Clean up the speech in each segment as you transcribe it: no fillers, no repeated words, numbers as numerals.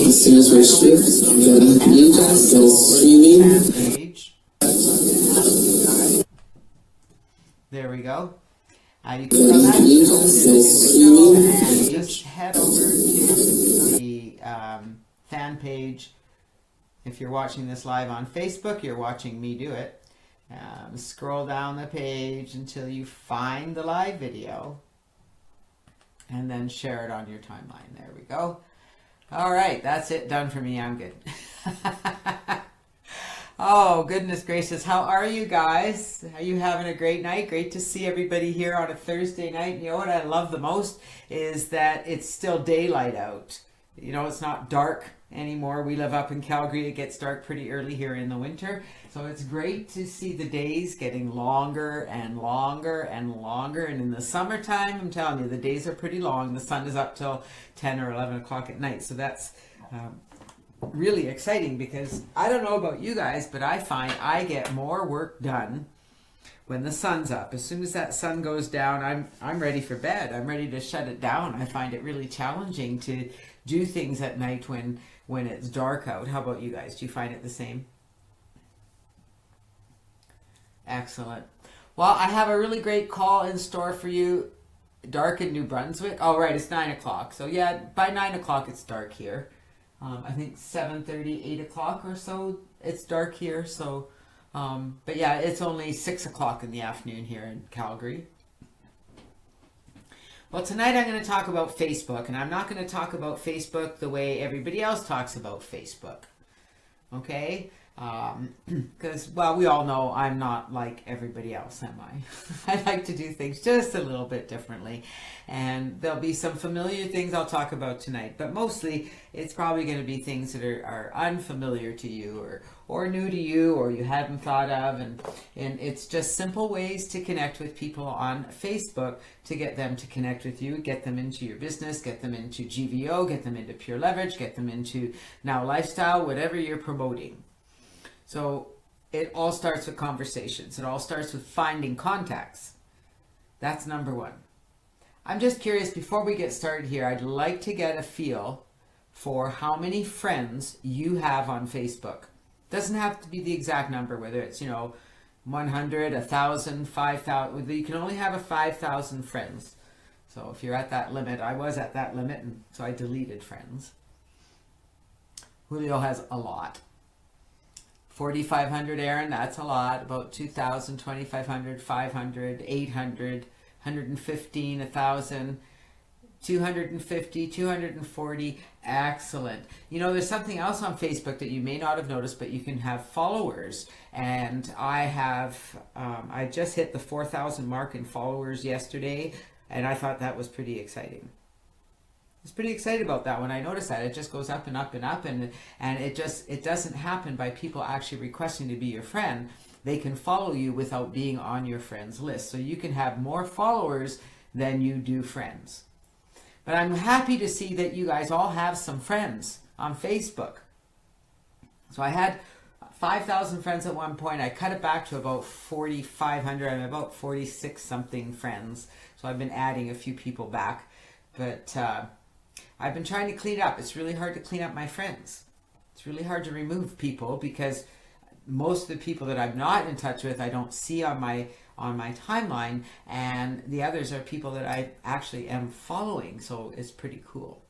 as soon as we're shift, I'm going to need us, go streaming. Page. There we go. You can just head over to the fan page. If you're watching this live on Facebook, you're watching me do it. Scroll down the page until you find the live video and then share it on your timeline. There we go. All right, that's it, done for me. I'm good. Oh, goodness gracious. How are you guys? Are you having a great night? Great to see everybody here on a Thursday night. You know what I love the most is that it's still daylight out. You know, it's not dark anymore. We live up in Calgary. It gets dark pretty early here in the winter. So it's great to see the days getting longer and longer and longer. And in the summertime, I'm telling you, the days are pretty long. The sun is up till 10 or 11 o'clock at night. So that's really exciting, because I don't know about you guys, but I find I get more work done when the sun's up. As soon as that sun goes down, I'm ready for bed. I'm ready to shut it down. I find it really challenging to do things at night when it's dark out. How about you guys? Do you find it the same? Excellent. Well, I have a really great call in store for you. Dark in New Brunswick. Oh, right, it's 9 o'clock. So yeah, by 9 o'clock it's dark here. I think 7:30, 8 o'clock or so, it's dark here. So, but yeah, it's only 6 o'clock in the afternoon here in Calgary. Well, tonight I'm going to talk about Facebook, and I'm not going to talk about Facebook the way everybody else talks about Facebook. Okay? Because, well, we all know I'm not like everybody else, am I? I like to do things just a little bit differently. And there'll be some familiar things I'll talk about tonight, but mostly it's probably going to be things that are unfamiliar to you, or new to you, or you hadn't thought of. And it's just simple ways to connect with people on Facebook to get them to connect with you, get them into your business, get them into GVO, get them into Pure Leverage, get them into Now Lifestyle, whatever you're promoting. So it all starts with conversations. It all starts with finding contacts. That's number one. I'm just curious, before we get started here, I'd like to get a feel for how many friends you have on Facebook. Doesn't have to be the exact number, whether it's, 100, 1,000, 5,000. You can only have 5,000 friends. So if you're at that limit, I was at that limit, and so I deleted friends. Julio has a lot. 4,500, Aaron, that's a lot. About 2,000, 2,500, 500, 800, 115, 1,000, 250, 240. Excellent. There's something else on Facebook that you may not have noticed, but you can have followers. And I just hit the 4,000 mark in followers yesterday, and I thought that was pretty exciting. I was pretty excited about that when I noticed that. It just goes up and up and up, and it doesn't happen by people actually requesting to be your friend. They can follow you without being on your friends list. So you can have more followers than you do friends. But I'm happy to see that you guys all have some friends on Facebook. So I had 5,000 friends at one point. I cut it back to about 4,500. I'm about 46 something friends. So I've been adding a few people back. But I've been trying to clean up. It's really hard to clean up my friends. It's really hard to remove people, because most of the people that I'm not in touch with, I don't see on my timeline, and the others are people that I actually am following. So it's pretty cool.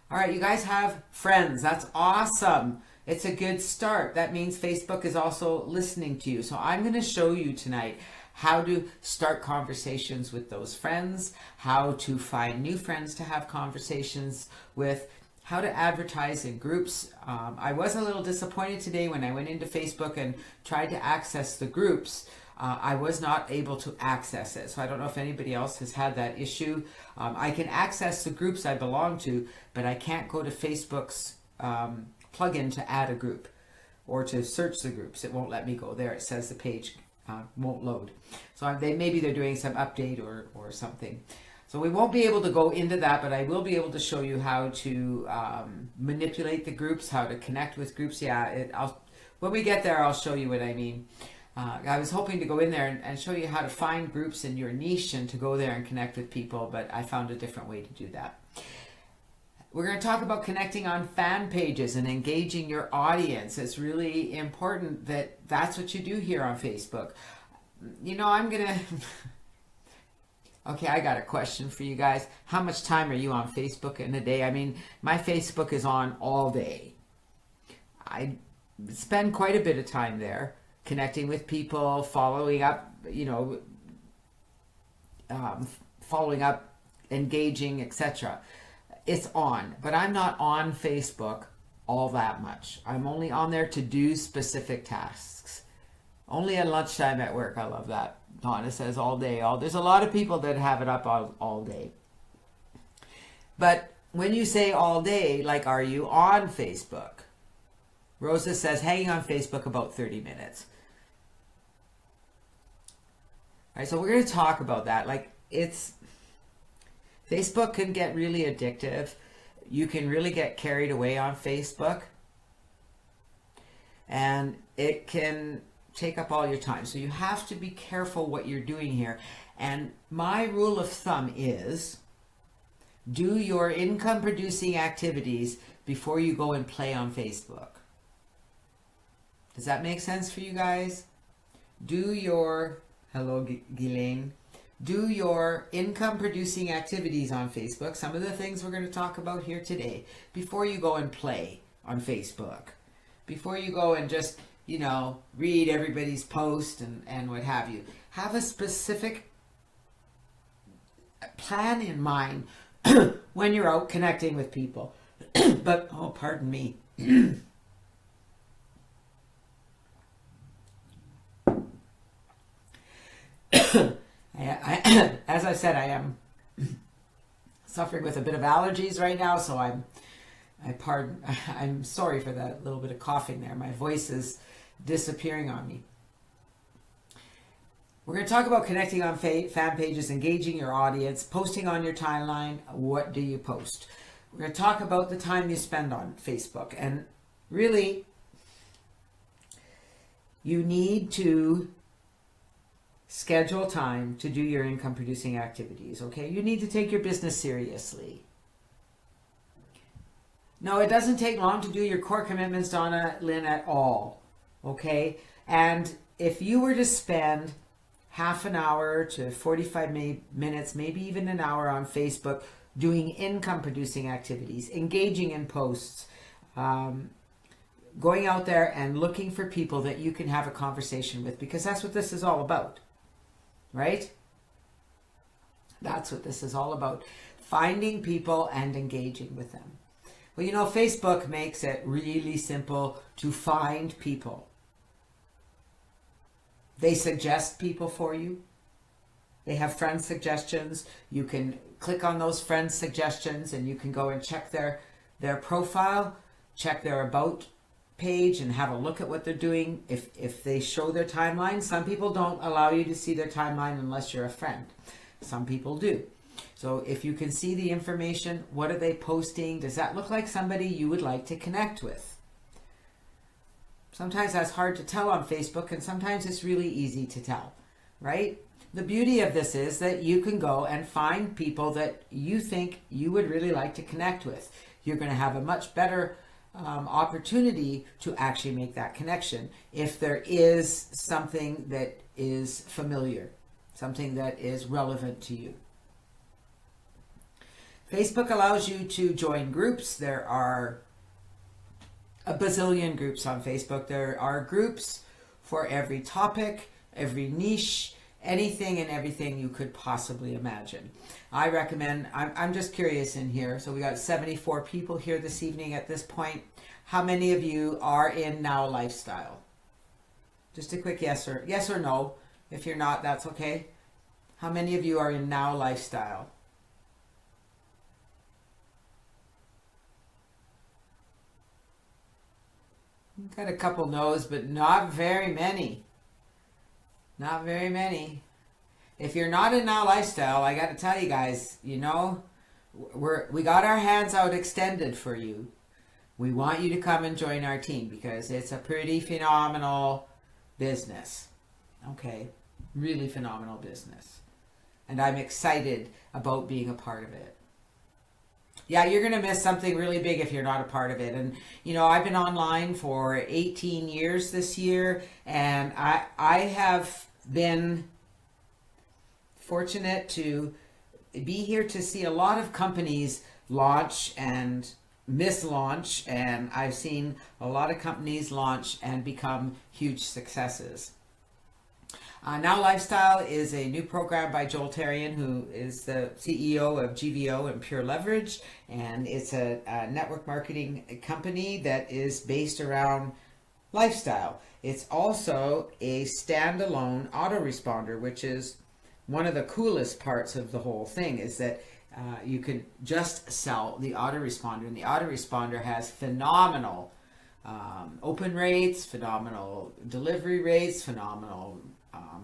All right, you guys have friends. That's awesome. It's a good start. That means Facebook is also listening to you. So I'm going to show you tonight how to start conversations with those friends, how to find new friends to have conversations with, how to advertise in groups. I was a little disappointed today when I went into Facebook and tried to access the groups. I was not able to access it. So I don't know if anybody else has had that issue. I can access the groups I belong to, but I can't go to Facebook's plugin to add a group or to search the groups. It won't let me go there. It says the page won't load. So maybe they're doing some update or something. So we won't be able to go into that, but I will be able to show you how to manipulate the groups, how to connect with groups. Yeah, when we get there, I'll show you what I mean. I was hoping to go in there and show you how to find groups in your niche and to go there and connect with people, but I found a different way to do that. We're going to talk about connecting on fan pages and engaging your audience. It's really important that that's what you do here on Facebook. You know, I'm going to... Okay, I got a question for you guys. How much time are you on Facebook in a day? I mean, my Facebook is on all day. I spend quite a bit of time there, connecting with people, following up, you know, following up, engaging, etc. It's on, but I'm not on Facebook all that much. I'm only on there to do specific tasks. Only at lunchtime at work. I love that. Donna says all day. There's a lot of people that have it up all day. But when you say all day, like, are you on Facebook? Rosa says hanging on Facebook about 30 minutes. All right, so we're going to talk about that. Like, Facebook can get really addictive. You can really get carried away on Facebook. And it can take up all your time. So you have to be careful what you're doing here. And my rule of thumb is do your income producing activities before you go and play on Facebook. Does that make sense for you guys? Hello Ghislaine. Do your income producing activities on Facebook, some of the things we're going to talk about here today, before you go and play on Facebook. Before you go and just, you know, read everybody's post and what have you. Have a specific plan in mind when you're out connecting with people. But, oh, pardon me. As I said, I am suffering with a bit of allergies right now, so I'm sorry for that little bit of coughing there. My voice is disappearing on me. We're going to talk about connecting on fan pages, engaging your audience, posting on your timeline. What do you post? We're going to talk about the time you spend on Facebook. And really, you need to schedule time to do your income producing activities, okay? You need to take your business seriously. No, it doesn't take long to do your core commitments, Donna Lynn, at all, okay? And if you were to spend half an hour to 45 minutes, maybe even an hour on Facebook doing income producing activities, engaging in posts, going out there and looking for people that you can have a conversation with, because that's what this is all about. Right? That's what this is all about. Finding people and engaging with them. Well, you know, Facebook makes it really simple to find people. They suggest people for you. They have friend suggestions. You can click on those friend suggestions and you can go and check their profile, check their about page and have a look at what they're doing. If they show their timeline, some people don't allow you to see their timeline unless you're a friend. Some people do. So if you can see the information, what are they posting? Does that look like somebody you would like to connect with? Sometimes that's hard to tell on Facebook, and sometimes it's really easy to tell, right? The beauty of this is that you can go and find people that you think you would really like to connect with. You're going to have a much better opportunity to actually make that connection if there is something that is familiar, something that is relevant to you. Facebook allows you to join groups. There are a bazillion groups on Facebook. There are groups for every topic, every niche, anything and everything you could possibly imagine. I recommend, I'm just curious in here, so we got 74 people here this evening at this point. How many of you are in Now Lifestyle? Just a quick yes or no. If you're not, that's okay. How many of you are in Now Lifestyle? Got a couple no's, but not very many. Not very many. If you're not in Now Lifestyle, I got to tell you guys, you know, we got our hands out extended for you. We want you to come and join our team because it's a pretty phenomenal business. Okay, really phenomenal business. And I'm excited about being a part of it. Yeah, you're going to miss something really big if you're not a part of it. And, you know, I've been online for 18 years this year, and I have been fortunate to be here to see a lot of companies launch and mislaunch, and I've seen a lot of companies launch and become huge successes. Now Lifestyle is a new program by Joel Tarian, who is the CEO of GVO and Pure Leverage, and it's a network marketing company that is based around lifestyle. It's also a standalone autoresponder, which is one of the coolest parts of the whole thing, is that you could just sell the autoresponder, and the autoresponder has phenomenal open rates, phenomenal delivery rates, phenomenal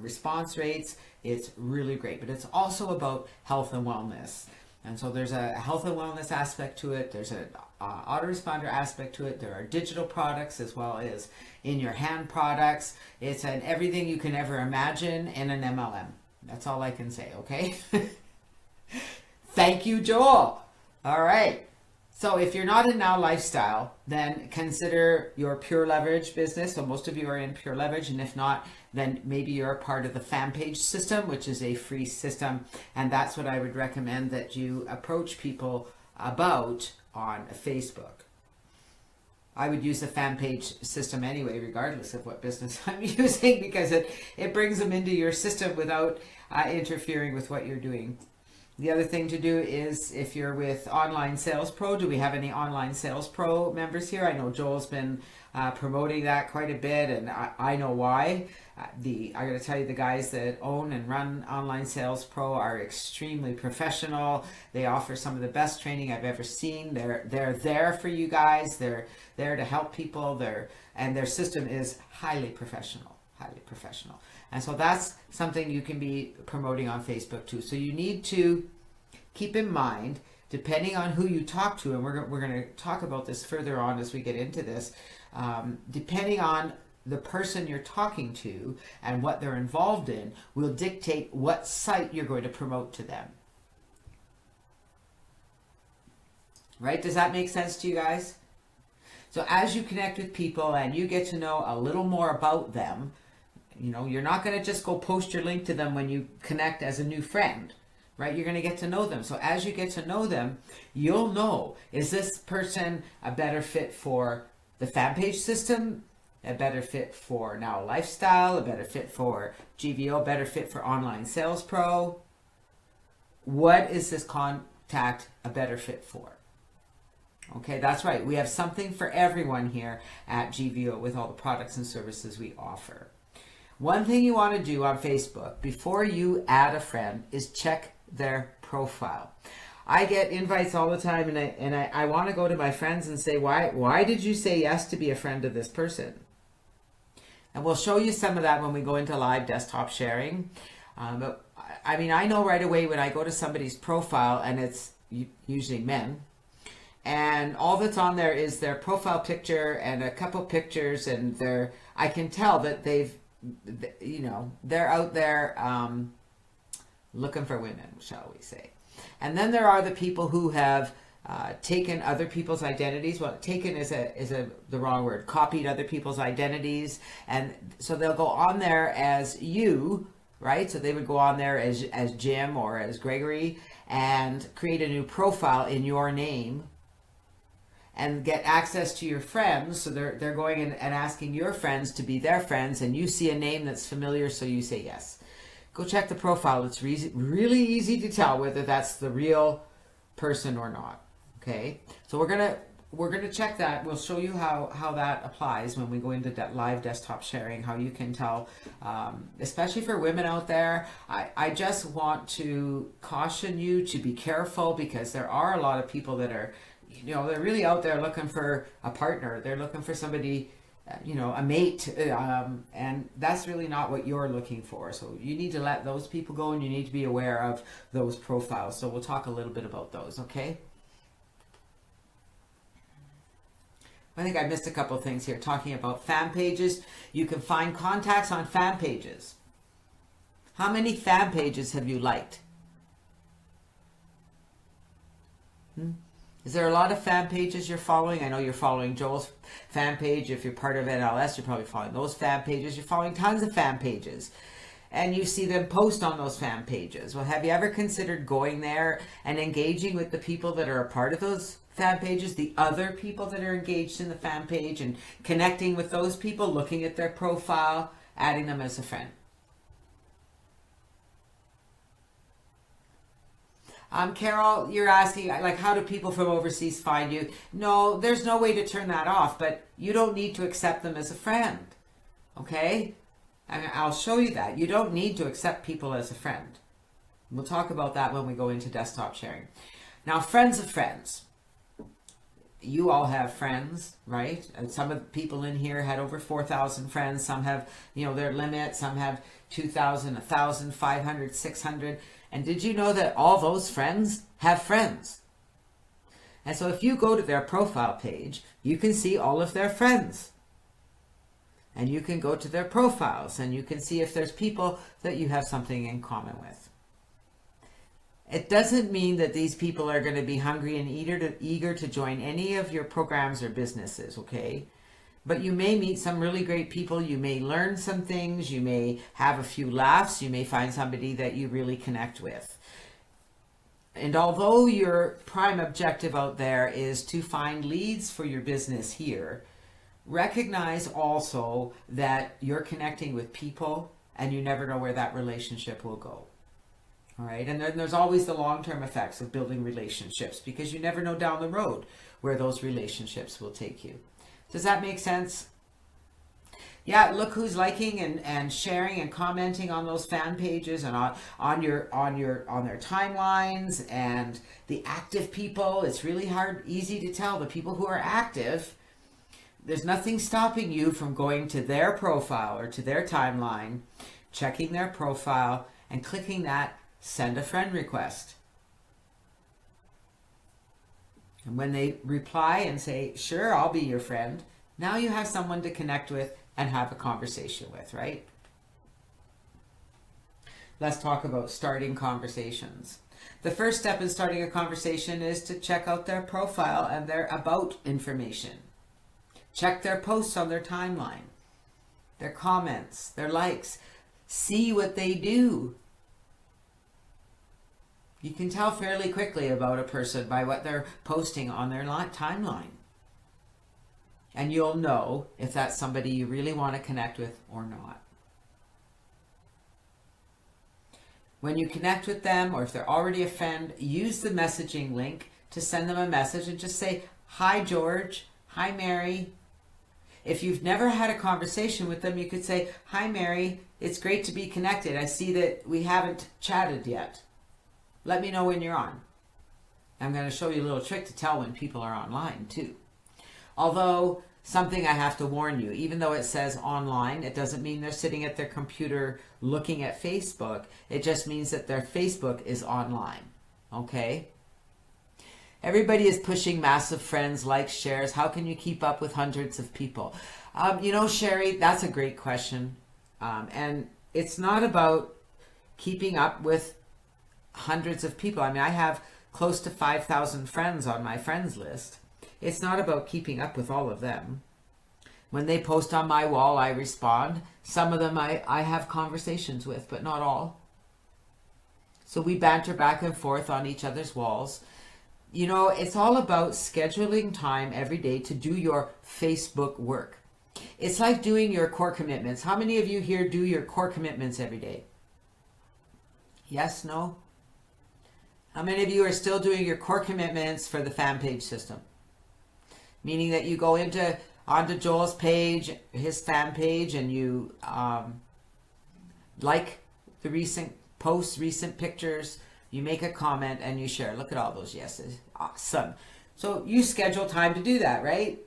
response rates. It's really great, but it's also about health and wellness. And so there's a health and wellness aspect to it. There's an autoresponder aspect to it. There are digital products as well as in your hand products. It's an everything you can ever imagine in an MLM. That's all I can say, okay? Thank you, Joel. All right. So if you're not in Now Lifestyle, then consider your Pure Leverage business. So most of you are in Pure Leverage, and if not, then maybe you're a part of the fan page system, which is a free system. And that's what I would recommend that you approach people about on Facebook. I would use the fan page system anyway, regardless of what business I'm using, because it brings them into your system without interfering with what you're doing. The other thing to do is, if you're with Online Sales Pro, do we have any Online Sales Pro members here? I know Joel's been promoting that quite a bit, and I know why. I got to tell you, the guys that own and run Online Sales Pro are extremely professional. They offer some of the best training I've ever seen. They're there for you guys. They're there to help people. And their system is highly professional, highly professional. And so that's something you can be promoting on Facebook too. So you need to keep in mind, depending on who you talk to, and we're going to talk about this further on as we get into this, depending on the person you're talking to and what they're involved in will dictate what site you're going to promote to them. Right? Does that make sense to you guys? So as you connect with people and you get to know a little more about them, you know, you're not going to just go post your link to them when you connect as a new friend, right? You're going to get to know them. So as you get to know them, you'll know, is this person a better fit for the fan page system, a better fit for Now Lifestyle, a better fit for GVO, a better fit for Online Sales Pro? What is this contact a better fit for? Okay, that's right. We have something for everyone here at GVO with all the products and services we offer. One thing you want to do on Facebook before you add a friend is check their profile. I get invites all the time, and I want to go to my friends and say, why did you say yes to be a friend of this person? And we'll show you some of that when we go into live desktop sharing. But I mean, I know right away when I go to somebody's profile, and it's usually men, and all that's on there is their profile picture and a couple pictures, and I can tell that they're out there looking for women, shall we say. And then there are the people who have taken other people's identities. Well, taken is the wrong word. Copied other people's identities, and so they'll go on there as you, right? So they would go on there as Jim or as Gregory and create a new profile in your name and get access to your friends. So they're going and asking your friends to be their friends, and you see a name that's familiar, so you say yes. Go check the profile. It's really easy to tell whether that's the real person or not. Okay, so we're gonna check that. We'll show you how that applies when we go into live desktop sharing, how you can tell, especially for women out there. I just want to caution you to be careful, because there are a lot of people that are, they're really out there looking for a partner. They're looking for somebody, a mate, and that's really not what you're looking for. So you need to let those people go, and you need to be aware of those profiles. So we'll talk a little bit about those, okay? I think I missed a couple of things here talking about fan pages. You can find contacts on fan pages. How many fan pages have you liked? Is there a lot of fan pages you're following? I know you're following Joel's fan page. If you're part of NLS, you're probably following those fan pages. You're following tons of fan pages. And you see them post on those fan pages. Well, have you ever considered going there and engaging with the people that are a part of those fan pages, the other people that are engaged in the fan page, and connecting with those people, looking at their profile, adding them as a friend? Carol, you're asking, like, how do people from overseas find you? No, there's no way to turn that off, but you don't need to accept them as a friend. Okay? And I'll show you that. You don't need to accept people as a friend. We'll talk about that when we go into desktop sharing. Now, friends of friends. You all have friends, right? And some of the people in here had over 4,000 friends. Some have, their limit. Some have 2,000, 1,000, 500, 600. And did you know that all those friends have friends? And so if you go to their profile page, you can see all of their friends. And you can go to their profiles and you can see if there's people that you have something in common with. It doesn't mean that these people are going to be hungry and eager to join any of your programs or businesses, okay? But you may meet some really great people. You may learn some things. You may have a few laughs. You may find somebody that you really connect with. And although your prime objective out there is to find leads for your business here, recognize also that you're connecting with people and you never know where that relationship will go. All right. And then there's always the long-term effects of building relationships, because you never know down the road where those relationships will take you. Does that make sense? Yeah, look who's liking and sharing and commenting on those fan pages and on their timelines, and the active people. It's really easy to tell the people who are active. There's nothing stopping you from going to their profile or to their timeline, checking their profile, and clicking that send a friend request. And when they reply and say, sure, I'll be your friend, now you have someone to connect with and have a conversation with, right? Let's talk about starting conversations. The first step in starting a conversation is to check out their profile and their about information. Check their posts on their timeline, their comments, their likes. See what they do. You can tell fairly quickly about a person by what they're posting on their timeline. And you'll know if that's somebody you really want to connect with or not. When you connect with them, or if they're already a friend, use the messaging link to send them a message and just say, hi, George. Hi, Mary. If you've never had a conversation with them, you could say, hi, Mary. It's great to be connected. I see that we haven't chatted yet. Let me know when you're on. I'm going to show you a little trick to tell when people are online too. Although, something I have to warn you, even though it says online, it doesn't mean they're sitting at their computer looking at Facebook. It just means that their Facebook is online. Okay? Everybody is pushing massive friends, likes, shares. How can you keep up with hundreds of people? Sherry, that's a great question. And it's not about keeping up with hundreds of people. I mean, I have close to 5,000 friends on my friends list. It's not about keeping up with all of them. When they post on my wall, I respond. Some of them I have conversations with, but not all. So we banter back and forth on each other's walls. It's all about scheduling time every day to do your Facebook work. It's like doing your core commitments. How many of you here do your core commitments every day? Yes, no? How many of you are still doing your core commitments for the fan page system? Meaning that you go onto Joel's page, his fan page, and you like the recent posts, recent pictures, you make a comment, and you share. Look at all those yeses. Awesome. So you schedule time to do that, right?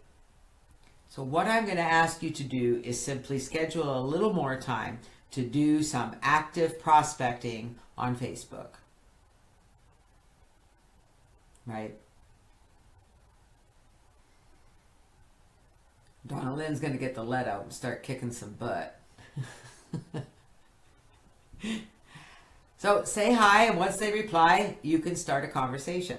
So what I'm going to ask you to do is simply schedule a little more time to do some active prospecting on Facebook. Right? Donna Lynn's going to get the lead out and start kicking some butt. So say hi, and once they reply, you can start a conversation.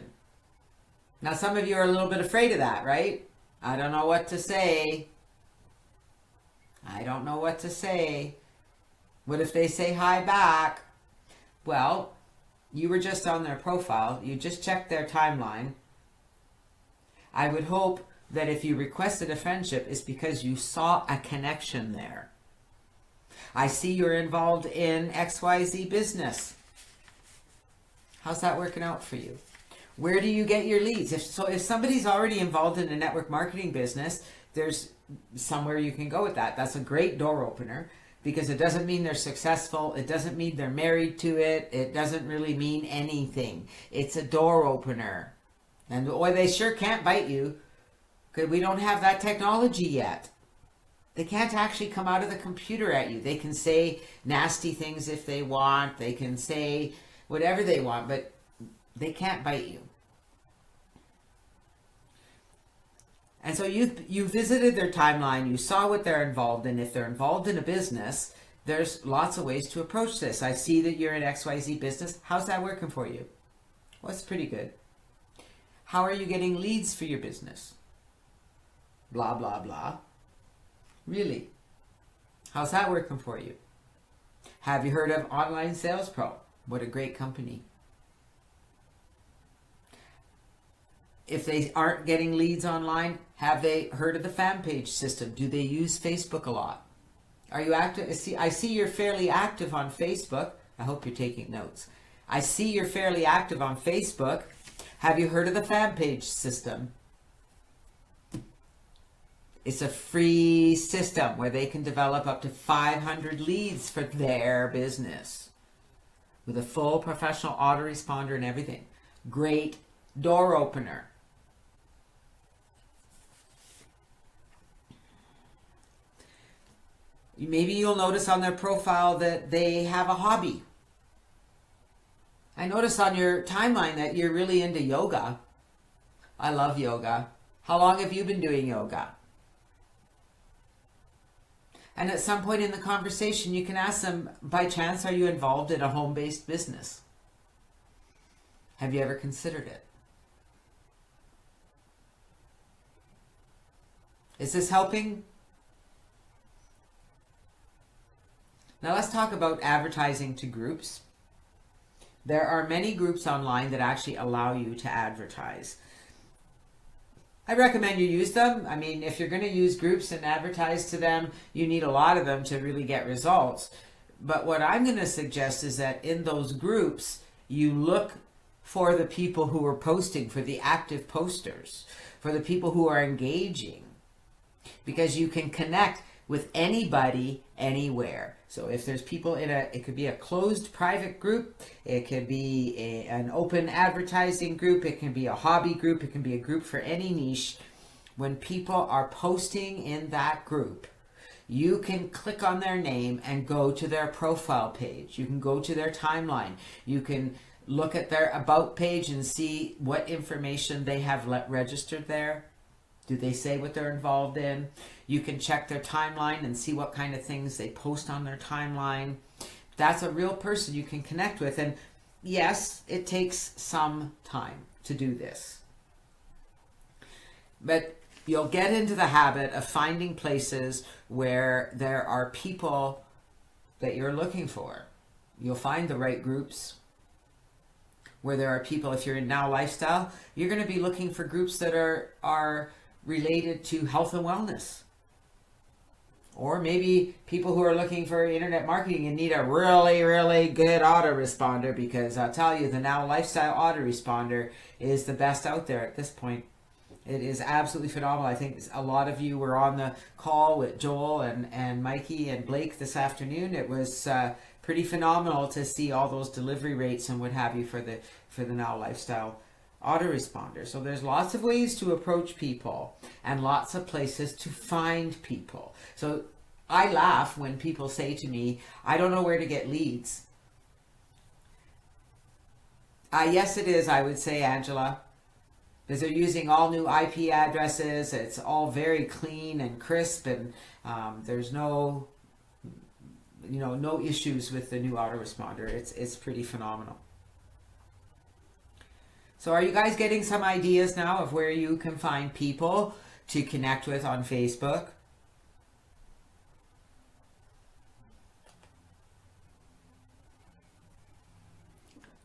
Now, some of you are a little bit afraid of that, right? I don't know what to say. I don't know what to say. What if they say hi back? Well, you were just on their profile. You just checked their timeline. I would hope that if you requested a friendship, it's because you saw a connection there. I see you're involved in XYZ business. How's that working out for you? Where do you get your leads? If somebody's already involved in a network marketing business, there's somewhere you can go with that. That's a great door opener, because it doesn't mean they're successful. It doesn't mean they're married to it. It doesn't really mean anything. It's a door opener. And boy, they sure can't bite you, because we don't have that technology yet. They can't actually come out of the computer at you. They can say nasty things if they want. They can say whatever they want, but they can't bite you. And so you visited their timeline. You saw what they're involved in. If they're involved in a business, there's lots of ways to approach this. I see that you're in XYZ business. How's that working for you? Well, it's pretty good. How are you getting leads for your business? Blah, blah, blah. Really? How's that working for you? Have you heard of Online Sales Pro? What a great company. If they aren't getting leads online, have they heard of the fan page system? Do they use Facebook a lot? Are you active? I see you're fairly active on Facebook. I hope you're taking notes. I see you're fairly active on Facebook. Have you heard of the fan page system? It's a free system where they can develop up to 500 leads for their business with a full professional autoresponder and everything. Great door opener. Maybe you'll notice on their profile that they have a hobby. I notice on your timeline that you're really into yoga. I love yoga. How long have you been doing yoga? And at some point in the conversation, you can ask them, by chance, are you involved in a home-based business? Have you ever considered it? Is this helping? Now let's talk about advertising to groups. There are many groups online that actually allow you to advertise. I recommend you use them. I mean, if you're going to use groups and advertise to them, you need a lot of them to really get results. But what I'm going to suggest is that in those groups, you look for the people who are posting, for the active posters, for the people who are engaging, because you can connect with anybody anywhere. So if there's people in it could be a closed private group, it could be an open advertising group, it can be a hobby group, it can be a group for any niche. When people are posting in that group, you can click on their name and go to their profile page. You can go to their timeline. You can look at their about page and see what information they have registered there. Do they say what they're involved in? You can check their timeline and see what kind of things they post on their timeline. That's a real person you can connect with. And yes, it takes some time to do this. But you'll get into the habit of finding places where there are people that you're looking for. You'll find the right groups where there are people. If you're in Now Lifestyle, you're going to be looking for groups that are related to health and wellness. Or maybe people who are looking for internet marketing and need a really, really good autoresponder, because I'll tell you, the Now Lifestyle autoresponder is the best out there at this point. It is absolutely phenomenal. I think a lot of you were on the call with Joel and Mikey and Blake this afternoon. It was pretty phenomenal to see all those delivery rates and what have you for the Now Lifestyle autoresponder. So there's lots of ways to approach people and lots of places to find people. So I laugh when people say to me, I don't know where to get leads. Yes, it is, I would say, Angela, because they're using all new IP addresses. It's all very clean and crisp, and there's no issues with the new autoresponder. It's pretty phenomenal. So are you guys getting some ideas now of where you can find people to connect with on Facebook?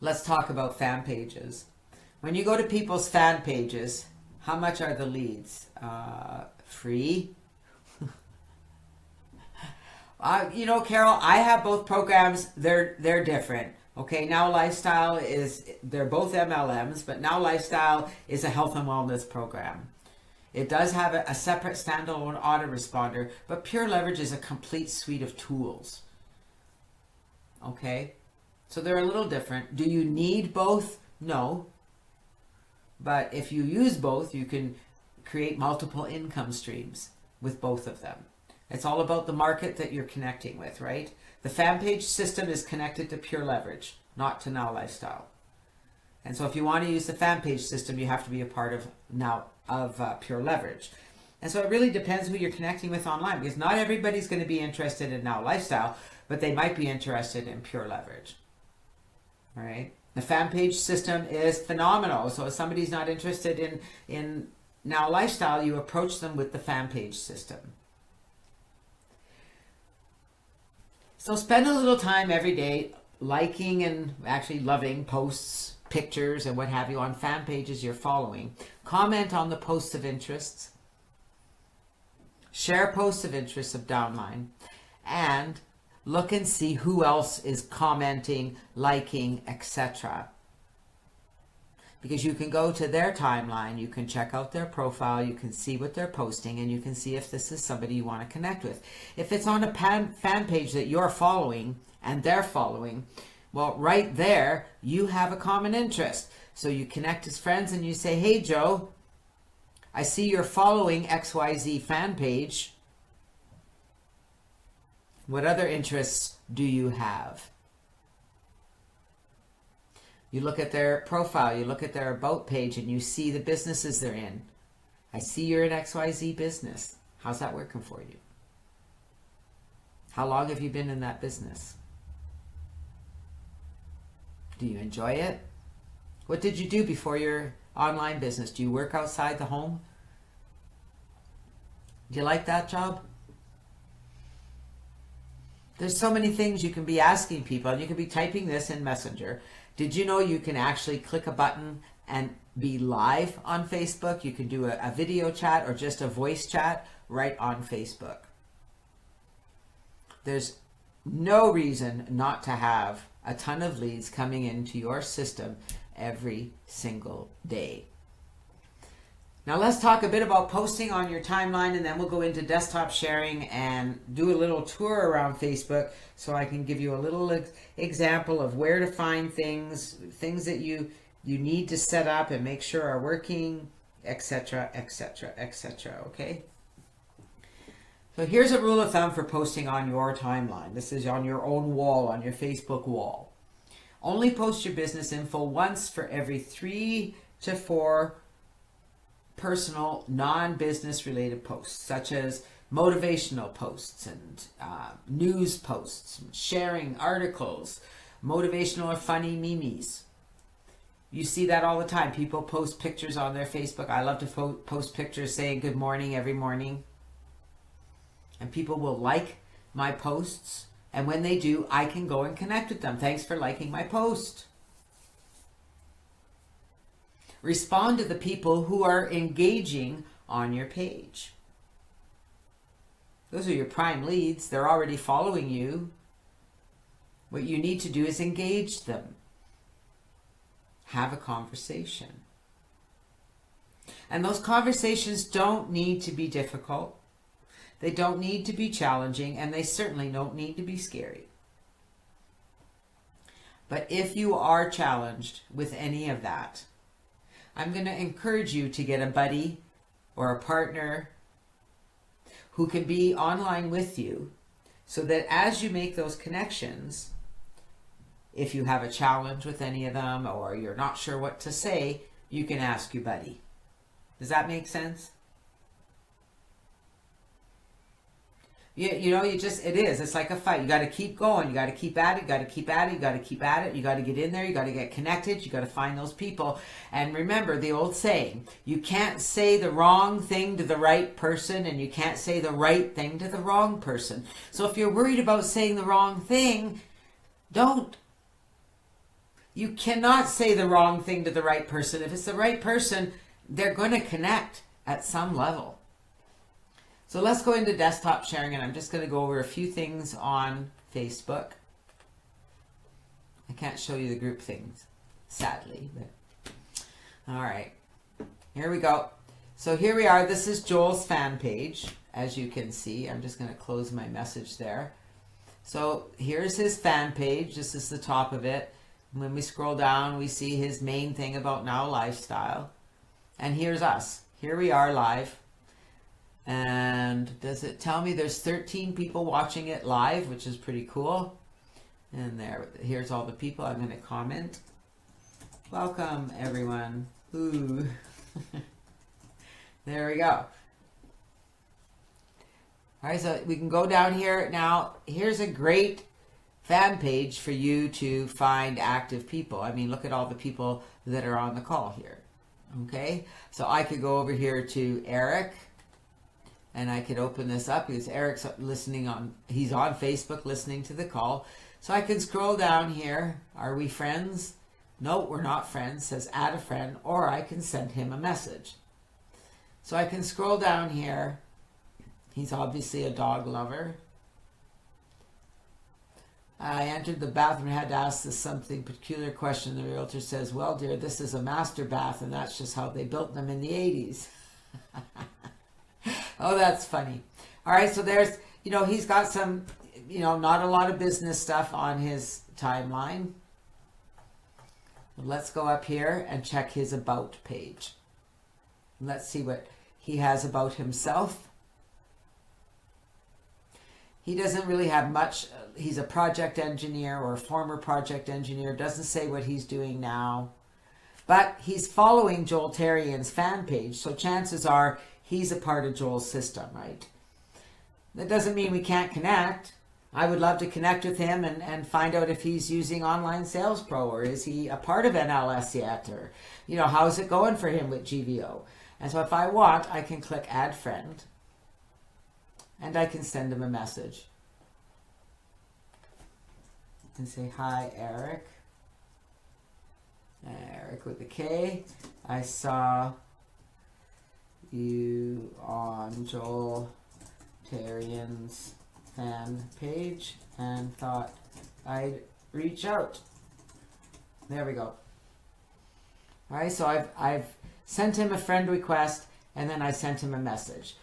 Let's talk about fan pages. When you go to people's fan pages, how much are the leads? Free? You know, Carol, I have both programs. They're different. Okay, Now Lifestyle they're both MLMs, but Now Lifestyle is a health and wellness program. It does have a separate standalone autoresponder, but Pure Leverage is a complete suite of tools. Okay, so they're a little different. Do you need both? No. But if you use both, you can create multiple income streams with both of them. It's all about the market that you're connecting with, right? The fan page system is connected to Pure Leverage, not to Now Lifestyle. And so if you want to use the fan page system, you have to be a part of Pure Leverage. And so it really depends who you're connecting with online, because not everybody's going to be interested in Now Lifestyle, but they might be interested in Pure Leverage. All right. The fan page system is phenomenal. So if somebody's not interested in Now Lifestyle, you approach them with the fan page system. So spend a little time every day liking and actually loving posts, pictures, and what have you on fan pages you're following. Comment on the posts of interests. Share posts of interest of downline. And look and see who else is commenting, liking, etc. Because you can go to their timeline, you can check out their profile, you can see what they're posting, and you can see if this is somebody you want to connect with. If it's on a fan page that you're following and they're following, well, right there, you have a common interest. So you connect as friends and you say, hey, Joe, I see you're following XYZ fan page. What other interests do you have? You look at their profile, you look at their about page, and you see the businesses they're in. I see you're in XYZ business. How's that working for you? How long have you been in that business? Do you enjoy it? What did you do before your online business? Do you work outside the home? Do you like that job? There's so many things you can be asking people, and you can be typing this in Messenger. Did you know you can actually click a button and be live on Facebook? You can do a video chat or just a voice chat right on Facebook. There's no reason not to have a ton of leads coming into your system every single day. Now let's talk a bit about posting on your timeline, and then we'll go into desktop sharing and do a little tour around Facebook so I can give you a little example of where to find things that you need to set up and make sure are working, etc., etc., etc., okay? So here's a rule of thumb for posting on your timeline. This is on your own wall, on your Facebook wall. Only post your business info once for every 3 to 4 personal, non-business related posts, such as motivational posts and news posts, sharing articles, motivational or funny memes. You see that all the time. People post pictures on their Facebook. I love to post pictures saying good morning every morning. And people will like my posts. And when they do, I can go and connect with them. Thanks for liking my post. Respond to the people who are engaging on your page. Those are your prime leads. They're already following you. What you need to do is engage them. Have a conversation. And those conversations don't need to be difficult. They don't need to be challenging, and they certainly don't need to be scary. But if you are challenged with any of that, I'm going to encourage you to get a buddy or a partner who can be online with you, so that as you make those connections, if you have a challenge with any of them or you're not sure what to say, you can ask your buddy. Does that make sense? You know, it is. It's like a fight. You got to keep going. You got to keep at it. You got to keep at it. You got to keep at it. You got to get in there. You got to get connected. You got to find those people. And remember the old saying, you can't say the wrong thing to the right person, and you can't say the right thing to the wrong person. So if you're worried about saying the wrong thing, don't. You cannot say the wrong thing to the right person. If it's the right person, they're going to connect at some level. So let's go into desktop sharing, and I'm just going to go over a few things on Facebook. I can't show you the group things, sadly. But all right, here we go. So here we are. This is Joel's fan page, as you can see. I'm just going to close my message there. So here's his fan page. This is the top of it. When we scroll down, we see his main thing about Now Lifestyle. And here's us. Here we are live. And does it tell me there's 13 people watching it live, which is pretty cool. And here's all the people. I'm going to comment. Welcome, everyone. Ooh. There we go. All right, so we can go down here. Now, here's a great fan page for you to find active people. I mean, look at all the people that are on the call here. Okay, so I could go over here to Eric. And I could open this up because Eric's he's on Facebook listening to the call. So I can scroll down here. Are we friends? No, we're not friends. It says add a friend, or I can send him a message. So I can scroll down here. He's obviously a dog lover. I entered the bathroom and had to ask this something peculiar question. The realtor says, well, dear, this is a master bath, and that's just how they built them in the 80s. Oh, that's funny. All right, so there's, he's got some, not a lot of business stuff on his timeline. Let's go up here and check his about page. Let's see what he has about himself. He doesn't really have much. He's a project engineer or a former project engineer. Doesn't say what he's doing now. But he's following Joel Therrien's fan page, so chances are he's a part of Joel's system, right? That doesn't mean we can't connect. I would love to connect with him and find out if he's using Online Sales Pro, or is he a part of NLS yet, or, how's it going for him with GVO? And so if I want, I can click Add Friend, and I can send him a message. And say, hi, Eric. Eric with a K. I saw you on Joel Therrien's fan page and thought I'd reach out. There we go. All right, so I've sent him a friend request, and then I sent him a message.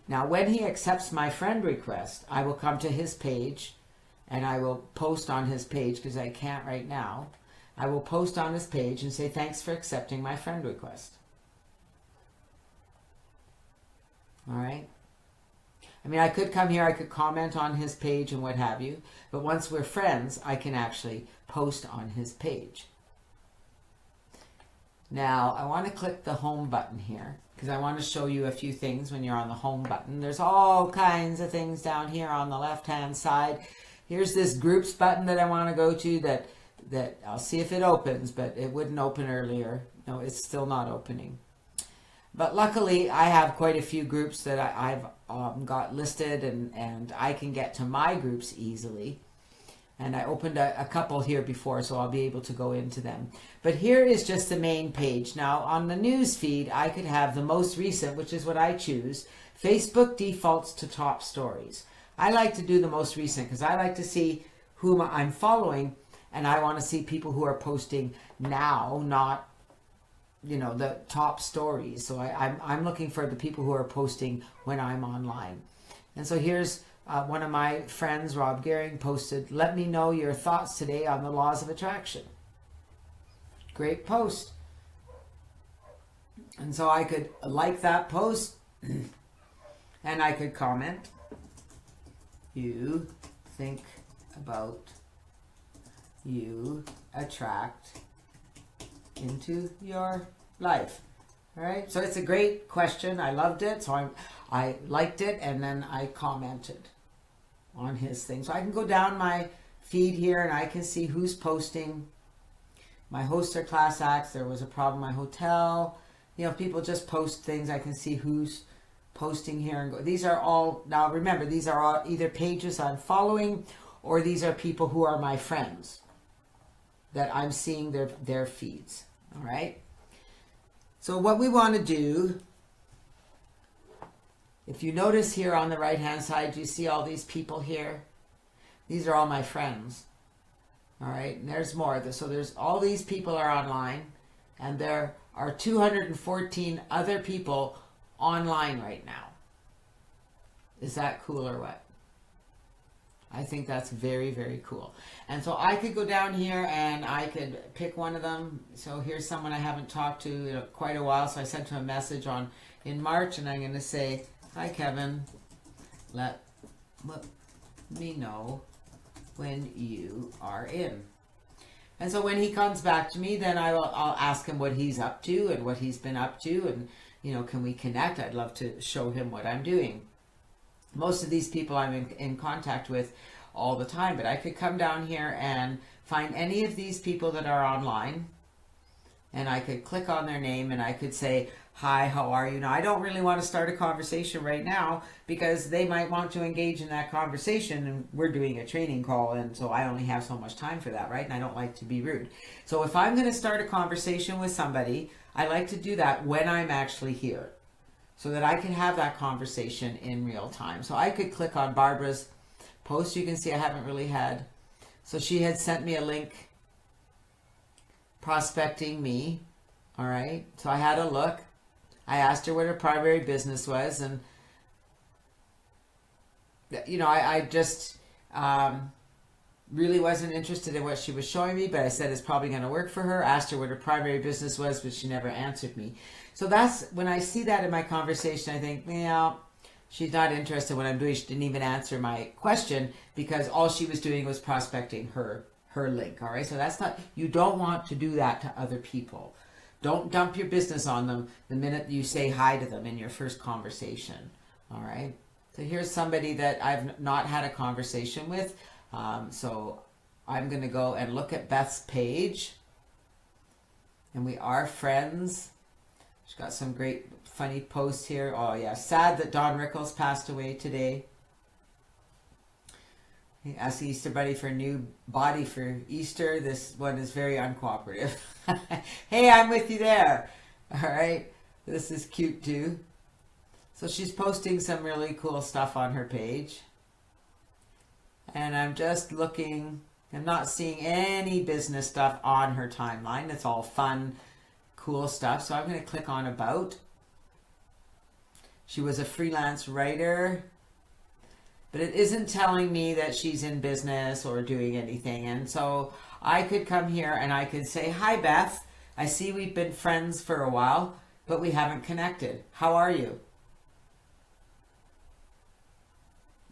Now, when he accepts my friend request, I will come to his page, and I will post on his page, because I can't right now. I will post on his page and say, thanks for accepting my friend request. All right. I mean, I could come here, I could comment on his page and what have you, but once we're friends, I can actually post on his page. Now, I want to click the home button here because I want to show you a few things when you're on the home button. There's all kinds of things down here on the left-hand side. Here's this groups button that I want to go to that I'll see if it opens, but it wouldn't open earlier. No, it's still not opening. But luckily, I have quite a few groups that I've got listed, and I can get to my groups easily. And I opened a couple here before, so I'll be able to go into them. But here is just the main page. Now, on the news feed, I could have the most recent, which is what I choose. Facebook defaults to top stories. I like to do the most recent because I like to see whom I'm following, and I want to see people who are posting now, not the top stories. So I'm looking for the people who are posting when I'm online. And so here's one of my friends, Rob Gehring, posted, let me know your thoughts today on the laws of attraction. Great post. And so I could like that post and I could comment. You think about, you attract into your life. All right, so it's a great question. I loved it, so I liked it, and then I commented. on his thing. So I can go down my feed here and I can see who's posting. My hosts are class acts. There was a problem in my hotel. You know, if people just post things, I can see who's posting here. And go. These are all, now remember, these are all either pages I'm following or these are people who are my friends that I'm seeing their feeds. All right. So what we want to do, if you notice here on the right hand side, you see all these people here. These are all my friends. All right, and there's more. So there's all these people are online, and there are 214 other people online right now. Is that cool or what? I think that's very, very cool. And so I could go down here and I could pick one of them. So here's someone I haven't talked to in quite a while. So I sent him a message in March, and I'm going to say, "Hi, Kevin. Let me know when you are in." And so when he comes back to me, then I'll ask him what he's up to and what he's been up to, and you know, can we connect? I'd love to show him what I'm doing. Most of these people I'm in contact with all the time, but I could come down here and find any of these people that are online, and I could click on their name and I could say, "Hi, how are you?" Now, I don't really want to start a conversation right now because they might want to engage in that conversation, and we're doing a training call, and so I only have so much time for that, right? And I don't like to be rude. So if I'm going to start a conversation with somebody, I like to do that when I'm actually here so that I can have that conversation in real time. So I could click on Barbara's post. You can see I haven't really had, so she had sent me a link prospecting me. All right, so I had a look. I asked her what her primary business was, and you know, I just really wasn't interested in what she was showing me, but I said it's probably going to work for her. Asked her what her primary business was, but she never answered me. So that's when I see that in my conversation, I think, yeah, she's not interested in what I'm doing. She didn't even answer my question because all she was doing was prospecting her link. All right, so that's not, you don't want to do that to other people. Don't dump your business on them the minute you say hi to them in your first conversation. All right. So here's somebody that I've not had a conversation with. So I'm going to go and look at Beth's page. And we are friends. She's got some great funny posts here. Oh yeah, sad that Don Rickles passed away today. He asked the Easter Bunny for a new body for Easter. This one is very uncooperative. Hey, I'm with you there. All right. This is cute too. So she's posting some really cool stuff on her page. And I'm just looking. I'm not seeing any business stuff on her timeline. It's all fun, cool stuff. So I'm going to click on About. She was a freelance writer, but it isn't telling me that she's in business or doing anything. And so I could come here and I could say, "Hi, Beth. I see we've been friends for a while, but we haven't connected. How are you?"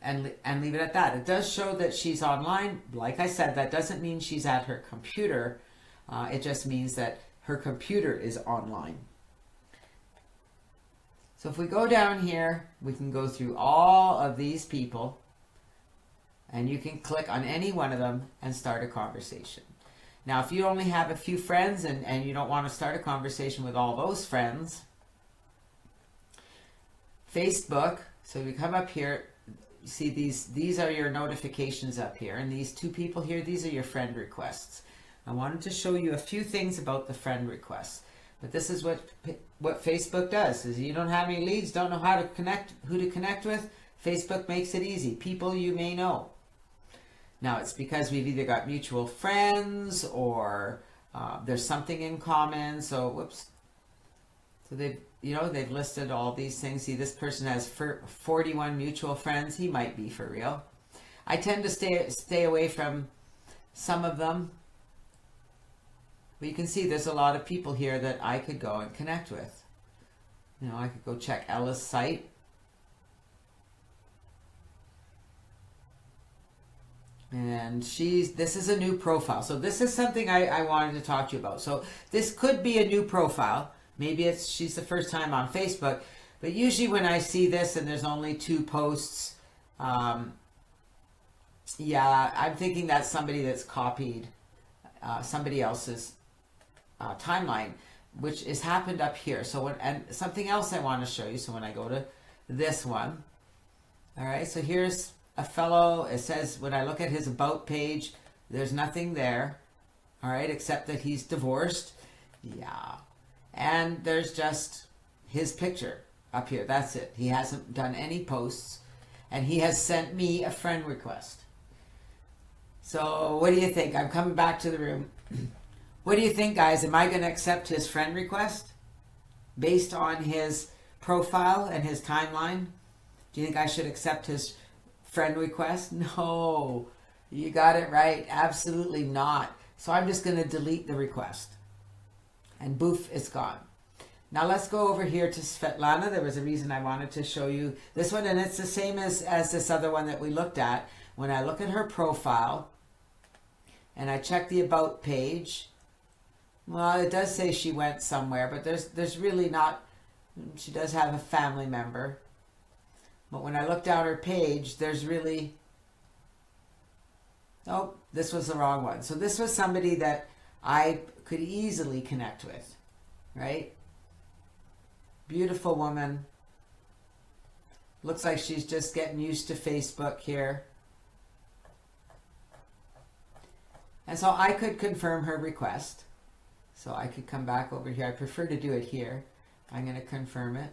And leave it at that. It does show that she's online. Like I said, that doesn't mean she's at her computer. It just means that her computer is online. So if we go down here, we can go through all of these people, and you can click on any one of them and start a conversation. Now, if you only have a few friends and you don't want to start a conversation with all those friends, Facebook, so we come up here, you see these are your notifications up here, and these two people here, these are your friend requests. I wanted to show you a few things about the friend requests, but this is what Facebook does. Is you don't have any leads, don't know who to connect with, Facebook makes it easy. People you may know. Now it's because we've either got mutual friends or there's something in common. So whoops. So they've listed all these things. See, this person has 41 mutual friends. He might be for real. I tend to stay away from some of them. But you can see there's a lot of people here that I could go and connect with. You know, I could go check Ella's site. And this is a new profile. So this is something I wanted to talk to you about. So this could be a new profile. Maybe she's the first time on Facebook, but usually when I see this and there's only 2 posts, Yeah, I'm thinking that's somebody that's copied somebody else's timeline, which has happened up here. So and something else I want to show you. So when I go to this one, all right, so here's a fellow. It says when I look at his about page, there's nothing there, all right, except that he's divorced. Yeah, and there's just his picture up here. That's it. He hasn't done any posts, and he has sent me a friend request. So what do you think? I'm coming back to the room. What do you think, guys? Am I going to accept his friend request based on his profile and his timeline? Do you think I should accept his friend request? No, you got it right. Absolutely not. So I'm just going to delete the request. And boof, it's gone. Now let's go over here to Svetlana. There was a reason I wanted to show you this one, and it's the same as this other one that we looked at. When I look at her profile and I check the about page, well, it does say she went somewhere, but there's really not. She does have a family member. But when I look down her page, there's really, oh, this was the wrong one. So this was somebody that I could easily connect with, right? Beautiful woman. Looks like she's just getting used to Facebook here. And so I could confirm her request. So I could come back over here. I prefer to do it here. I'm going to confirm it.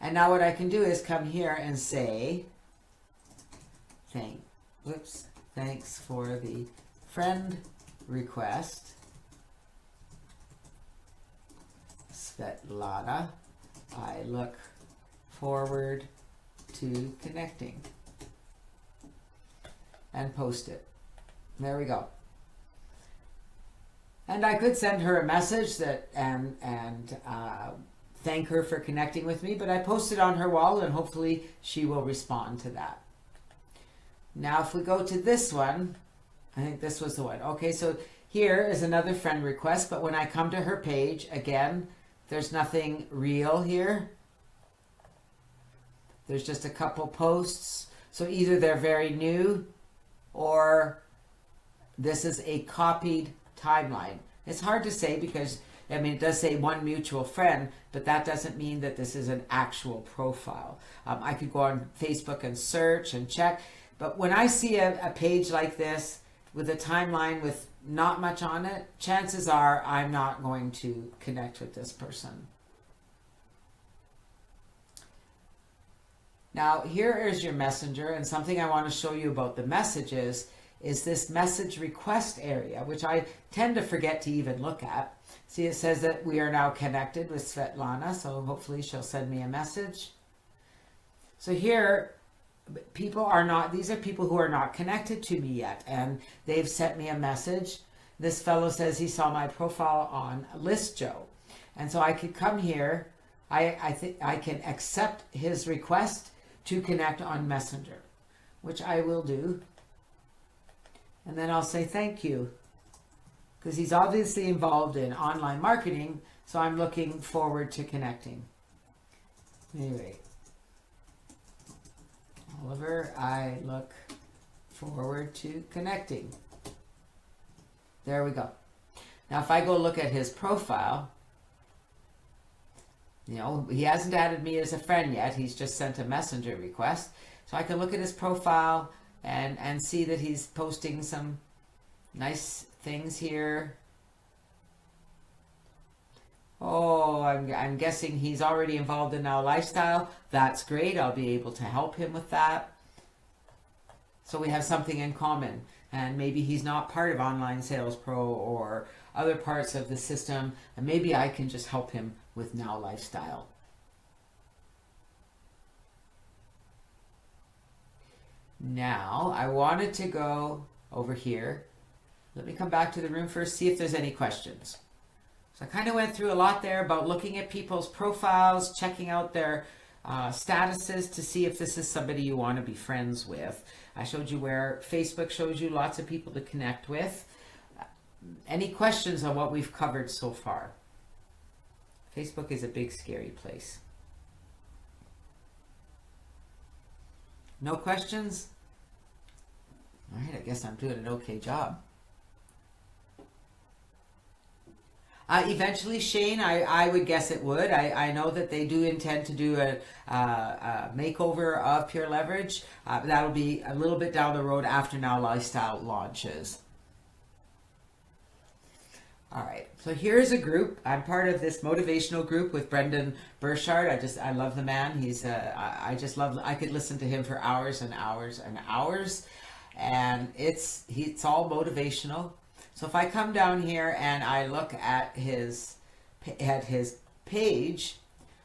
And now what I can do is come here and say, thanks for the friend request, Svetlana. I look forward to connecting. And post it. There we go. And I could send her a message that and thank her for connecting with me, but I posted on her wall and hopefully she will respond to that. Now if we go to this one, I think this was the one. Okay, so here is another friend request, but when I come to her page, again, there's nothing real here. There's just a couple posts. So either they're very new or this is a copied timeline. It's hard to say because, I mean, it does say one mutual friend, but that doesn't mean that this is an actual profile. I could go on Facebook and search and check, but when I see a page like this with a timeline with not much on it, chances are I'm not going to connect with this person. Now, here is your messenger, and something I want to show you about the messages is this message request area, which I tend to forget to even look at. See, it says that we are now connected with Svetlana, so hopefully she'll send me a message. So here, people are not, these are people who are not connected to me yet, and they've sent me a message. This fellow says he saw my profile on ListJoe. And so I could come here, I think I can accept his request to connect on Messenger, which I will do. And then I'll say thank you, because he's obviously involved in online marketing, so I'm looking forward to connecting. Anyway, Oliver, I look forward to connecting. There we go. Now if I go look at his profile, you know, he hasn't added me as a friend yet. He's just sent a messenger request. So I can look at his profile and see that he's posting some nice things here. Oh, I'm guessing he's already involved in Now Lifestyle. That's great. I'll be able to help him with that. So we have something in common. And maybe he's not part of Online Sales Pro or other parts of the system. And maybe I can just help him with Now Lifestyle. Now, I wanted to go over here. Let me come back to the room first, see if there's any questions. So I kind of went through a lot there about looking at people's profiles, checking out their statuses to see if this is somebody you want to be friends with. I showed you where Facebook shows you lots of people to connect with. Any questions on what we've covered so far? Facebook is a big, scary place. No questions? All right, I guess I'm doing an okay job. Eventually, Shane, I would guess it would. I know that they do intend to do a makeover of Pure Leverage. That'll be a little bit down the road after Now Lifestyle launches. All right, so here's a group. I'm part of this motivational group with Brendan Burchard. I love the man. He's I just love. I could listen to him for hours and hours and hours, and it's all motivational. So if I come down here and I look at his page,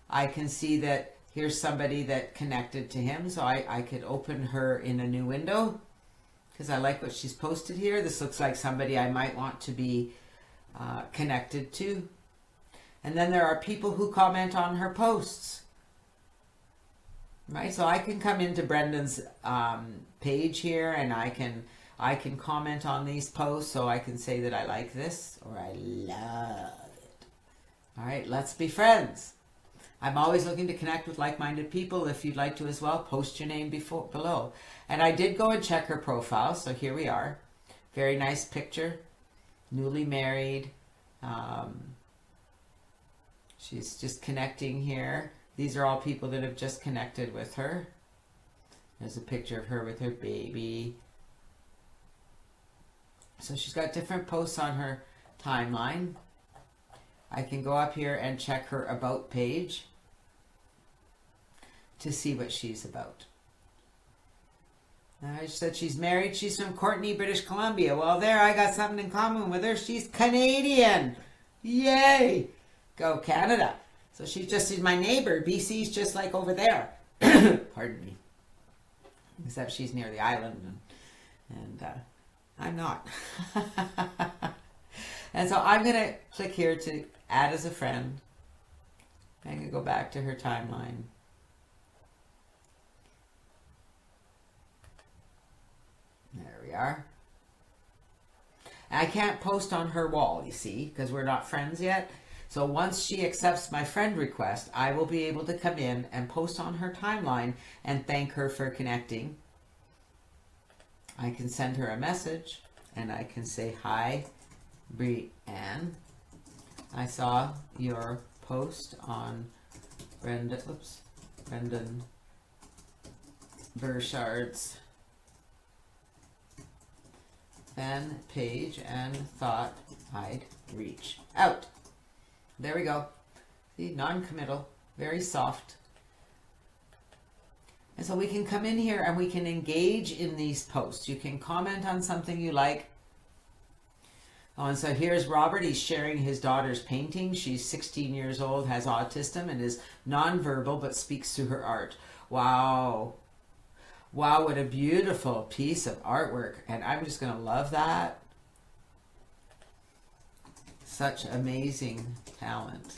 I can see that here's somebody that connected to him. So I could open her in a new window because I like what she's posted here. This looks like somebody I might want to be connected to. And then there are people who comment on her posts. Right? So I can come into Brendan's page here and I can comment on these posts, so I can say that I like this or I love it. All right, let's be friends. I'm always looking to connect with like-minded people. If you'd like to as well, post your name below. And I did go and check her profile, so here we are. Very nice picture. Newly married. She's just connecting here. These are all people that have just connected with her. There's a picture of her with her baby. So she's got different posts on her timeline. I can go up here and check her about page to see what she's about. I said she's married. She's from Courtenay, British Columbia. Well, there, I got something in common with her. She's Canadian. Yay! Go Canada. So she's my neighbor. BC's just like over there. Pardon me. Except she's near the island and I'm not. And so I'm going to click here to add as a friend. I'm going to go back to her timeline. There we are. I can't post on her wall, you see, because we're not friends yet. So once she accepts my friend request, I will be able to come in and post on her timeline and thank her for connecting. I can send her a message and I can say, hi, Brianne. I saw your post on Brendan Burchard's fan page and thought I'd reach out. There we go. See, non-committal, very soft. And so we can come in here and we can engage in these posts. You can comment on something you like. Oh, and so here's Robert. He's sharing his daughter's painting. She's 16 years old, has autism, and is nonverbal, but speaks through her art. Wow. Wow, what a beautiful piece of artwork. And I'm just going to love that. Such amazing talent.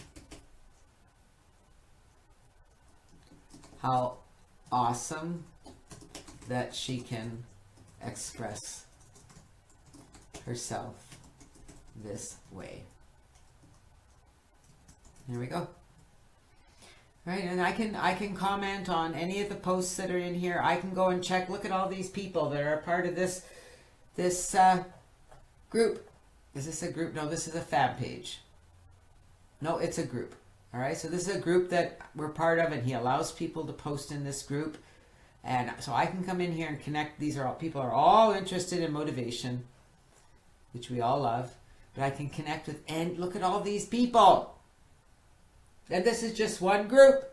How awesome that she can express herself this way. There we go. Right, and I can comment on any of the posts that are in here. I can go and check. Look at all these people that are a part of this group. Is this a group? No, this is a fan page. No, it's a group. All right, so this is a group that we're part of, and he allows people to post in this group. And so I can come in here and connect. These are all people are all interested in motivation, which we all love. But I can connect with, and look at all these people. And this is just one group.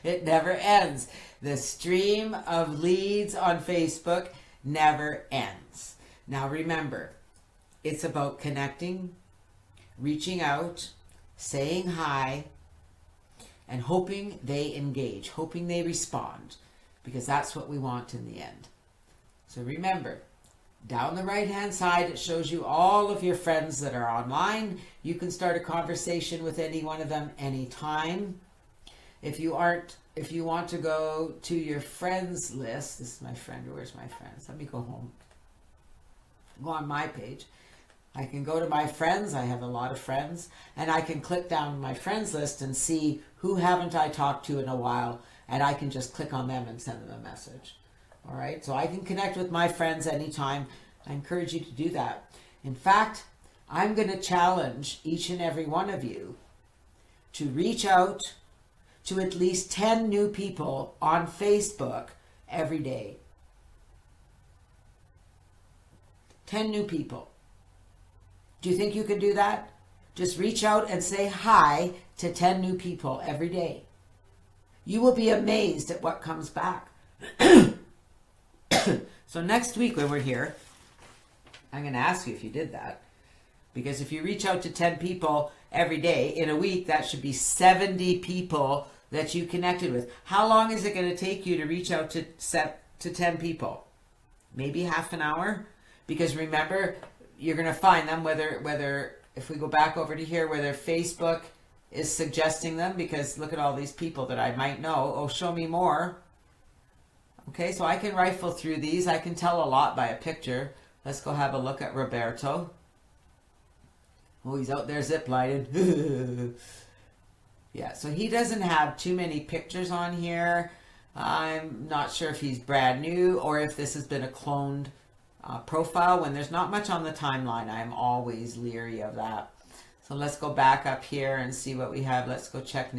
It never ends. The stream of leads on Facebook never ends. Now remember, it's about connecting, reaching out, saying hi, and hoping they engage, hoping they respond, because that's what we want in the end. So remember, down the right-hand side, it shows you all of your friends that are online. You can start a conversation with any one of them anytime. If you want to go to your friends list, this is my friend, where's my friends? Let me go home. Go on my page. I can go to my friends. I have a lot of friends, and I can click down my friends list and see who haven't I talked to in a while, and I can just click on them and send them a message. All right, so I can connect with my friends anytime. I encourage you to do that. In fact, I'm going to challenge each and every one of you to reach out to at least 10 new people on Facebook every day. 10 new people. Do you think you can do that? Just reach out and say hi to 10 new people every day. You will be amazed at what comes back. So next week when we're here, I'm going to ask you if you did that. Because if you reach out to 10 people every day, in a week, that should be 70 people that you connected with. How long is it going to take you to reach out to 10 people? Maybe half an hour? Because remember, you're going to find them, whether if we go back over to here, whether Facebook is suggesting them, because look at all these people that I might know. Oh, show me more. Okay, so I can rifle through these. I can tell a lot by a picture. Let's go have a look at Roberto. Oh, he's out there ziplining. Yeah, so he doesn't have too many pictures on here. I'm not sure if he's brand new or if this has been a cloned profile. When there's not much on the timeline, I'm always leery of that. So let's go back up here and see what we have. Let's go check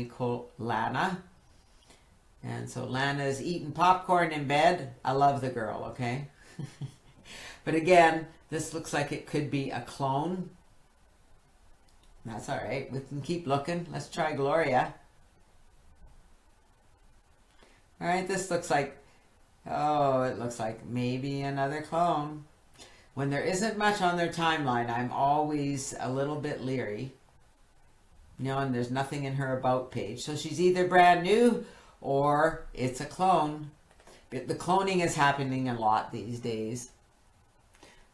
Lana. And so Lana's eating popcorn in bed. I love the girl, okay? But again, this looks like it could be a clone. That's all right. We can keep looking. Let's try Gloria. All right, this looks like, oh, it looks like maybe another clone. When there isn't much on their timeline, I'm always a little bit leery. You know, and there's nothing in her about page. So she's either brand new or it's a clone. But the cloning is happening a lot these days.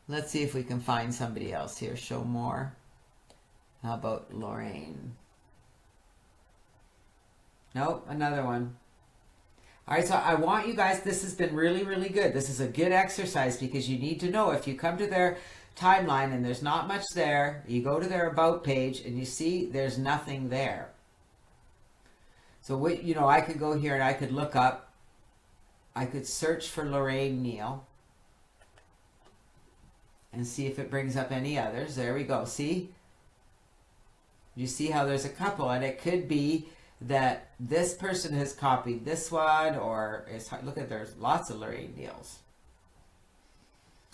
Let's see if we can find somebody else here. Show more. How about Lorraine? Nope, another one. All right, so I want you guys, this has been really, really good. This is a good exercise because you need to know if you come to their timeline and there's not much there, you go to their about page and you see there's nothing there. So what, you know, I could go here and I could look up, I could search for Lorraine Neal and see if it brings up any others. There we go. See? You see how there's a couple, and it could be that this person has copied this one, or it's, look at, there's lots of Lorraine Neals.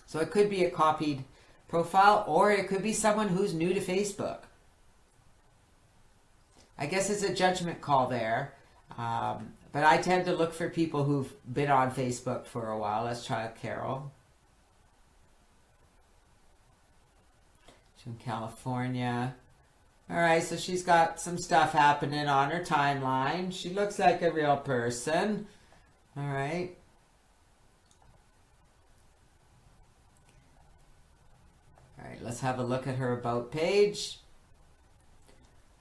So it could be a copied profile, or it could be someone who's new to Facebook. I guess it's a judgment call there. But I tend to look for people who've been on Facebook for a while. Let's try Carol. She's in California. All right, so she's got some stuff happening on her timeline. She looks like a real person. All right. All right, let's have a look at her about page.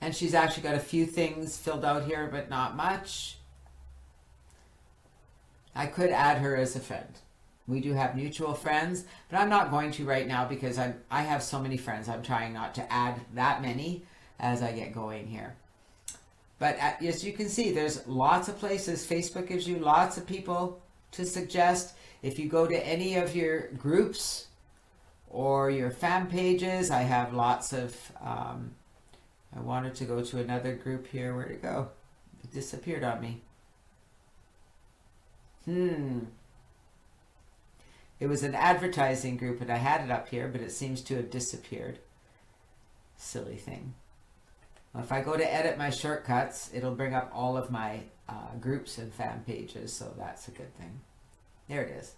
And she's actually got a few things filled out here, but not much. I could add her as a friend. We do have mutual friends, but I'm not going to right now because I have so many friends. I'm trying not to add that many as I get going here. But as you can see, there's lots of places. Facebook gives you lots of people to suggest. If you go to any of your groups or your fan pages, I have lots of, I wanted to go to another group here. Where'd it go? It disappeared on me. It was an advertising group and I had it up here, but it seems to have disappeared. Silly thing. Well, if I go to edit my shortcuts, it'll bring up all of my groups and fan pages, so that's a good thing. There it is.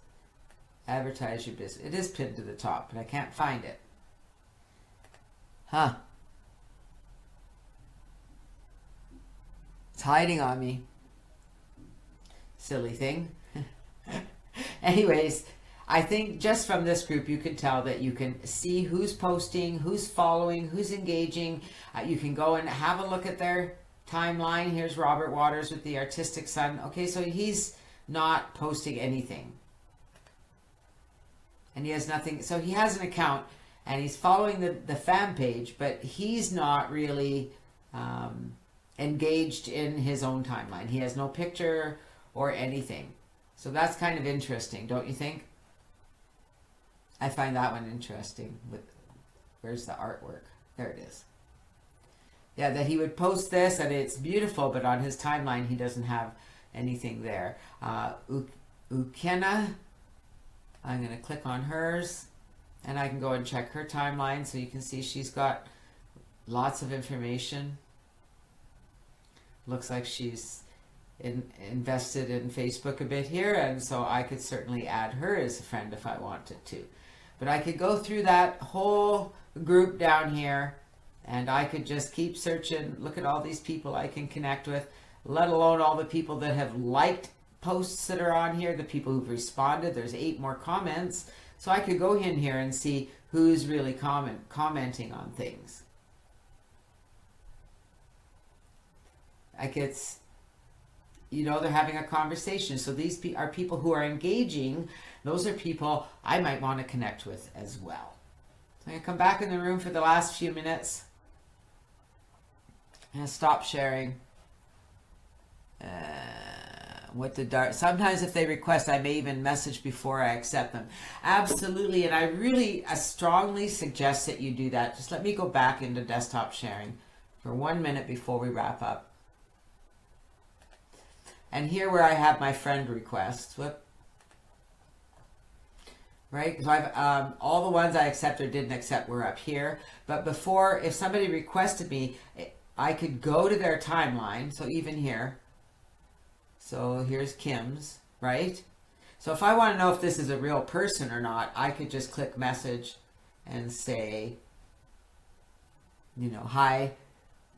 Advertise your business. It is pinned to the top, but I can't find it. Huh. It's hiding on me. Silly thing. Anyways, I think just from this group you can tell that you can see who's posting, who's following, who's engaging. You can go and have a look at their timeline. Here's Robert Waters with the Artistic Sun. Okay, so he's not posting anything. And he has nothing. So he has an account and he's following the fan page, but he's not really engaged in his own timeline. He has no picture or anything. So that's kind of interesting, don't you think? I find that one interesting. Where's the artwork? There it is. Yeah, that he would post this and it's beautiful, but on his timeline he doesn't have anything there. Ukena, I'm going to click on hers and I can go and check her timeline, so you can see she's got lots of information. Looks like she's invested in Facebook a bit here, and so I could certainly add her as a friend if I wanted to. But I could go through that whole group down here and I could just keep searching. Look at all these people I can connect with, let alone all the people that have liked posts that are on here, the people who've responded. There's 8 more comments. So I could go in here and see who's really commenting on things. Like it's, you know, they're having a conversation. So these are people who are engaging. Those are people I might want to connect with as well. So I'm going to come back in the room for the last few minutes. I'm going to stop sharing. Sometimes if they request, I may even message before I accept them. Absolutely, and I strongly suggest that you do that. Just let me go back into desktop sharing for 1 minute before we wrap up. And here where I have my friend requests, right? Because I've all the ones I accepted or didn't accept were up here. But before, if somebody requested me, I could go to their timeline. So even here. So here's Kim's, right? So if I want to know if this is a real person or not, I could just click message and say, you know, hi,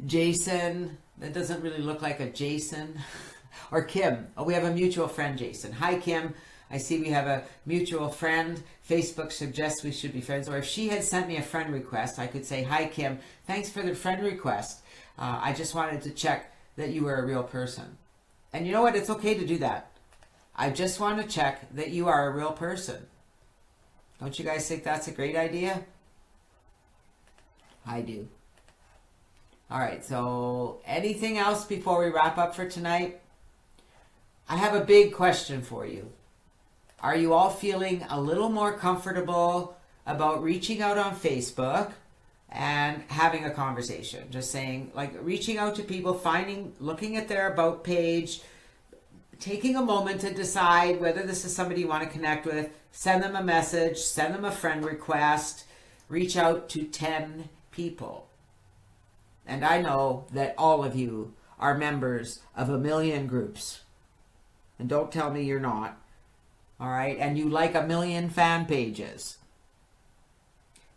Jason. That doesn't really look like a Jason. Or Kim. Oh, we have a mutual friend, Jason. Hi, Kim. I see we have a mutual friend. Facebook suggests we should be friends. Or if she had sent me a friend request, I could say, hi, Kim. Thanks for the friend request. I just wanted to check that you were a real person. And you know what? It's okay to do that. I just want to check that you are a real person. Don't you guys think that's a great idea? I do. All right. So anything else before we wrap up for tonight? I have a big question for you. Are you all feeling a little more comfortable about reaching out on Facebook and having a conversation? Just saying, like, reaching out to people, looking at their about page, taking a moment to decide whether this is somebody you want to connect with, send them a message, send them a friend request, reach out to 10 people. And I know that all of you are members of a million groups. And don't tell me you're not. All right? And you like a million fan pages.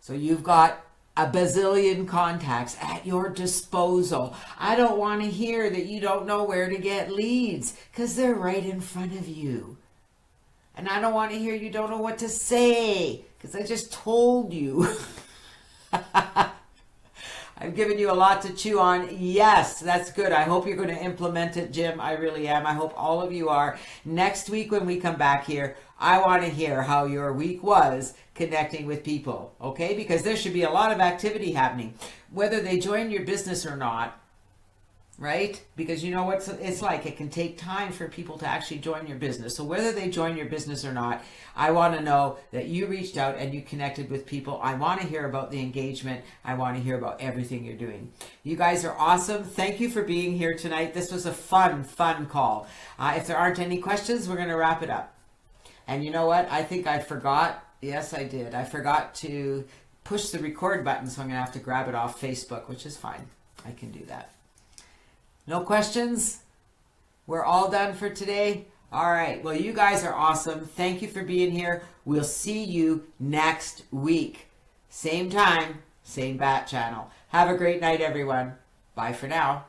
So you've got a bazillion contacts at your disposal. I don't want to hear that you don't know where to get leads, because they're right in front of you. And I don't want to hear you don't know what to say, because I just told you. I've given you a lot to chew on. Yes, that's good. I hope you're going to implement it, Jim. I really am. I hope all of you are. Next week when we come back here, I want to hear how your week was connecting with people, okay? Because there should be a lot of activity happening, whether they join your business or not, right? Because you know what it's like. It can take time for people to actually join your business. So whether they join your business or not, I want to know that you reached out and you connected with people. I want to hear about the engagement. I want to hear about everything you're doing. You guys are awesome. Thank you for being here tonight. This was a fun call. If there aren't any questions, we're going to wrap it up. And you know what? I think I forgot. Yes, I did. I forgot to push the record button, so I'm going to have to grab it off Facebook, which is fine. I can do that. No questions? We're all done for today? All right. Well, you guys are awesome. Thank you for being here. We'll see you next week. Same time, same bat channel. Have a great night, everyone. Bye for now.